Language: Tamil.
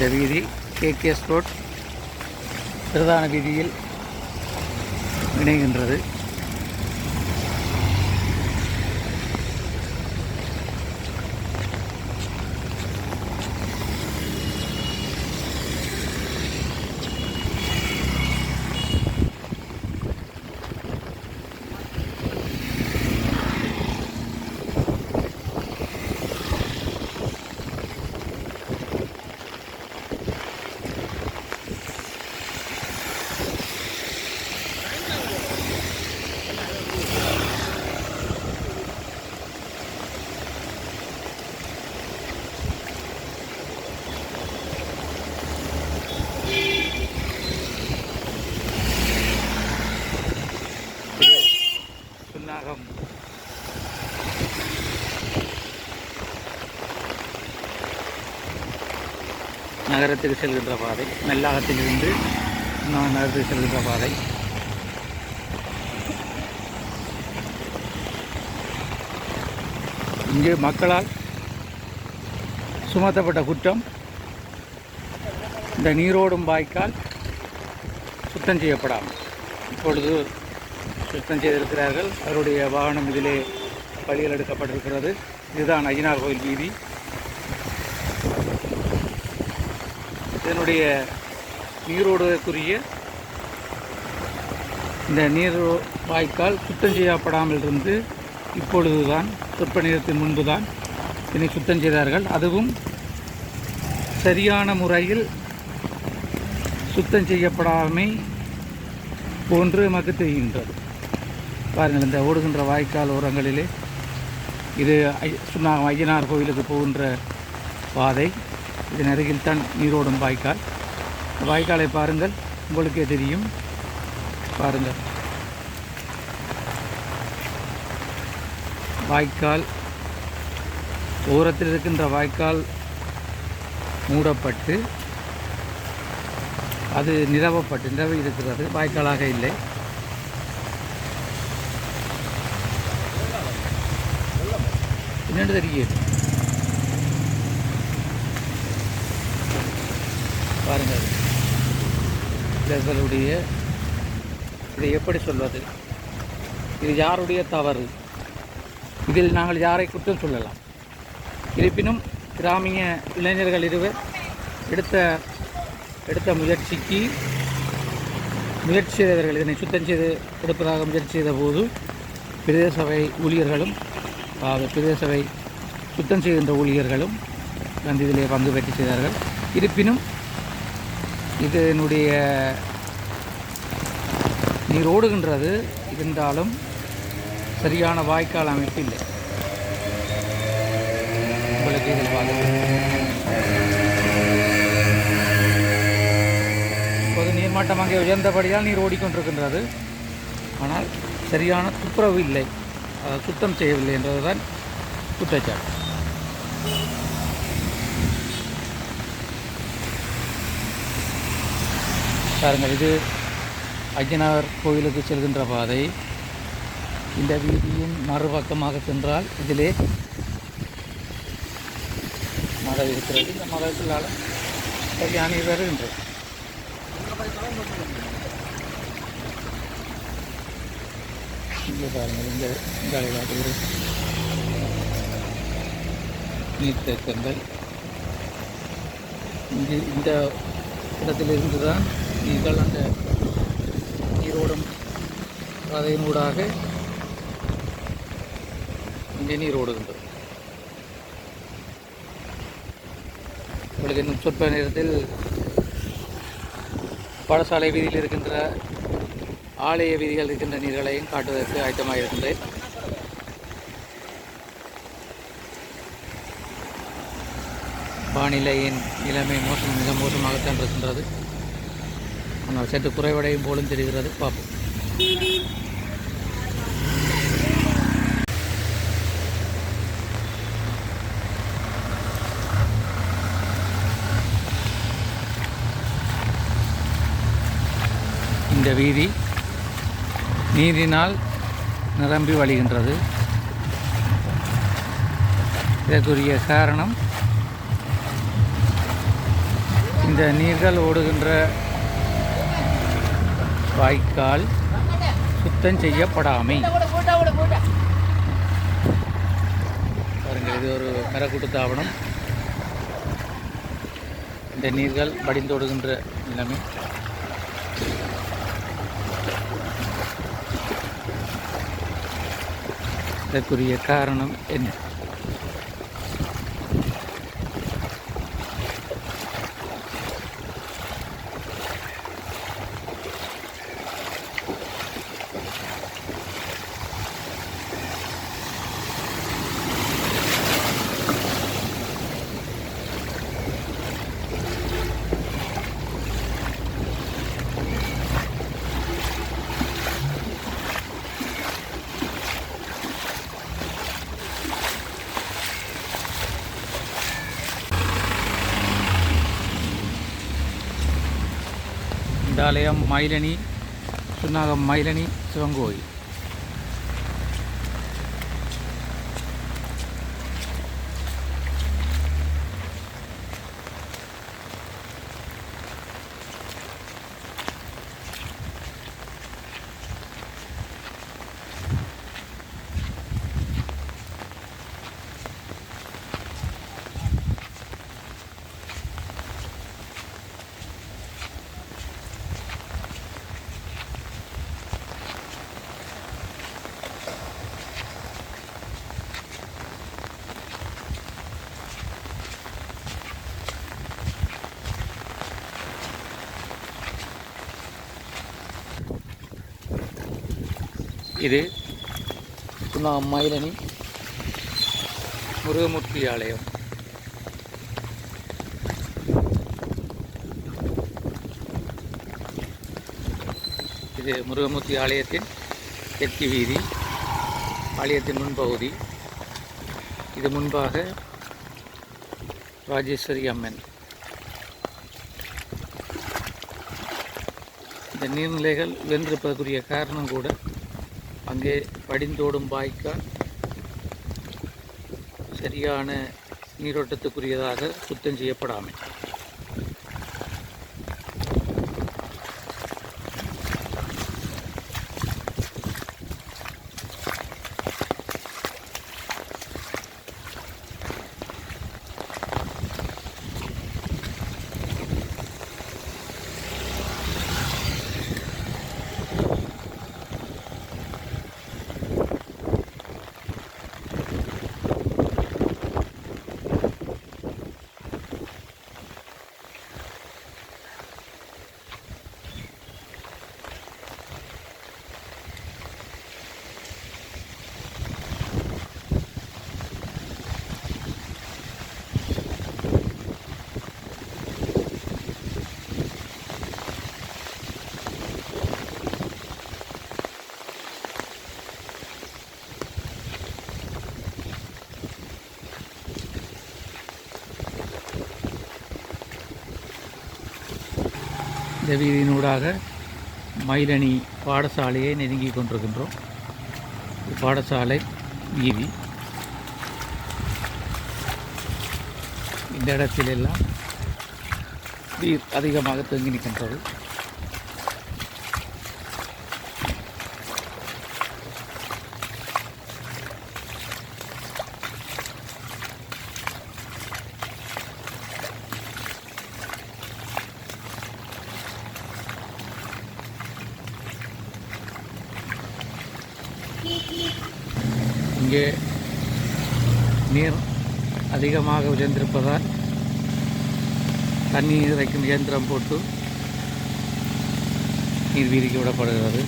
இந்த வீதி கேகேஎஸ் ரோட் பிரதான வீதியில் இணைகின்றது. சுன்னாகம் நகரத்துக்கு செல்கின்ற பாதை, மெல்லாகத்திலிருந்து நகரத்துக்கு செல்கின்ற பாதை. இங்கு மக்களால் சுமத்தப்பட்ட குற்றம் இந்த நீரோடும் வாய்க்கால் சுத்தம் செய்யப்படாமல் இப்பொழுது சுத்தம் செய்திருக்கிறார்கள். அவருடைய வாகனம் இதிலே பலிகள் எடுக்கப்பட்டிருக்கிறது. இதுதான் ஐயனார் கோயில் வீதி. இதனுடைய நீரோடுவதற்குரிய இந்த நீர் வாய்க்கால் சுத்தம் செய்யப்படாமல் இருந்து இப்பொழுதுதான் சொற்ப நேரத்தின் முன்பு தான் இதனை சுத்தம் செய்தார்கள். அதுவும் சரியான முறையில் சுத்தம் செய்யப்படாமை போன்று நமக்கு தெரிகின்றது. பாருங்கள், இந்த ஓடுகின்ற வாய்க்கால் ஓரங்களிலே இது சுன்னாகம் ஐயனார் கோயிலுக்கு போகின்ற பாதை. இதன் அருகில் தான் நீரோடும் வாய்க்கால். வாய்க்காலை பாருங்கள், உங்களுக்கே தெரியும். பாருங்கள், வாய்க்கால் ஓரத்தில் இருக்கின்ற வாய்க்கால் மூடப்பட்டு அது நிரவி இருக்கிறது. வாய்க்காலாக இல்லை. என்னென்று தெரியுது பாருங்கள். இவர்களுடைய இதை எப்படி சொல்வது? இது யாருடைய தவறு? இதில் நாங்கள் யாரை குற்றம் சொல்லலாம்? இருப்பினும் கிராமிய இளைஞர்கள் இருவர் எடுத்த முயற்சி செய்தவர்கள் இதனை சுத்தம் செய்து எடுப்பதாக முயற்சி செய்த போது பிரதேச சபை ஊழியர்களும் பிரதேச சபை சுத்தம் செய்கின்ற ஊழியர்களும் வந்து இதிலே பங்கு பெற்று செய்தார்கள். இருப்பினும் இதனுடைய நீர் ஓடுகின்றது, இருந்தாலும் சரியான வாய்க்கால் அமைப்பு இல்லை. உங்களுக்கு இதில் இப்போது நீர்மட்டம் அங்கே உயர்ந்தபடியால் நீர் ஓடிக்கொண்டிருக்கின்றது. ஆனால் சரியான துப்புரவு இல்லை, சுத்தம் செய்யவில்லை என்பதுதான் குற்றச்சாட்டு. பாருங்கள், இது ஐயனார் கோயிலுக்கு செல்கின்ற பாதை. இந்த வீதியின் மறுபக்கமாக சென்றால் இதிலே மதம் இருக்கிறது. இந்த மதத்தினால் சரியான வருகின்றது. இங்கே பாருங்கள், இந்த நீர்த்தேக்கங்கள் இங்கு இந்த இடத்திலிருந்து தான் நீங்கள் அந்த நீரோடும் பாதையினூடாக இங்கே நீர் ஓடுகின்றது. உங்களுக்கு இன்னும் சொற்ப நேரத்தில் பாடசாலை வீதியில் இருக்கின்ற ஆலய வீதிகள் இருக்கின்ற நீர்களையும் காட்டுவதற்கு ஆயத்தமாக இருக்கின்றேன். வானிலையின் நிலைமை மிக மோசமாகத்தான் இருக்கின்றது. ஆனால் சற்று குறைவடையும் போலும் தெரிகிறது. பார்ப்போம். இந்த வீதி நீரினால் நிரம்பி வழிகின்றது. இதற்குரிய காரணம் இந்த நீர்கள் ஓடுகின்ற வாய்க்கால் சுத்தம் செய்யப்படாமை. பாருங்கள், இது ஒரு மரக்கூட்டு தாவணம். இந்த நீர்கள் வடிந்தோடுகின்ற நிலைமை. இதற்குரிய காரணம் என்ன? இந்த ஆலயம் மயிலணி, சுன்னாகம் மயிலணி சிவன் கோயில். இது சுன்னாகம் மயிலணி முருகமூர்த்தி ஆலயம். இது முருகமூர்த்தி ஆலயத்தின் தெற்கு வீதி, ஆலயத்தின் முன்பகுதி. இது முன்பாக ராஜேஸ்வரி அம்மன். இந்த நீர்நிலைகள் வென்றிருப்பதற்குரிய காரணம் கூட அங்கே வடிந்தோடும் வாய்க்கால் சரியான நீரோட்டத்துக்குரியதாக சுத்தம் செய்யப்படாமை. இந்த வீதியினூடாக மயிலணி பாடசாலையை நெருங்கி கொண்டிருக்கின்றோம். பாடசாலை வீதி. இந்த இடத்திலெல்லாம் நீர் அதிகமாக தேங்கி நிற்கின்றது. இங்கே நீர் அதிகமாக உயர்ந்திருப்பதால் தண்ணீர் இறைக்கும் இயந்திரம் போட்டு நீர் வீதிக்கு விடப்படுகிறது.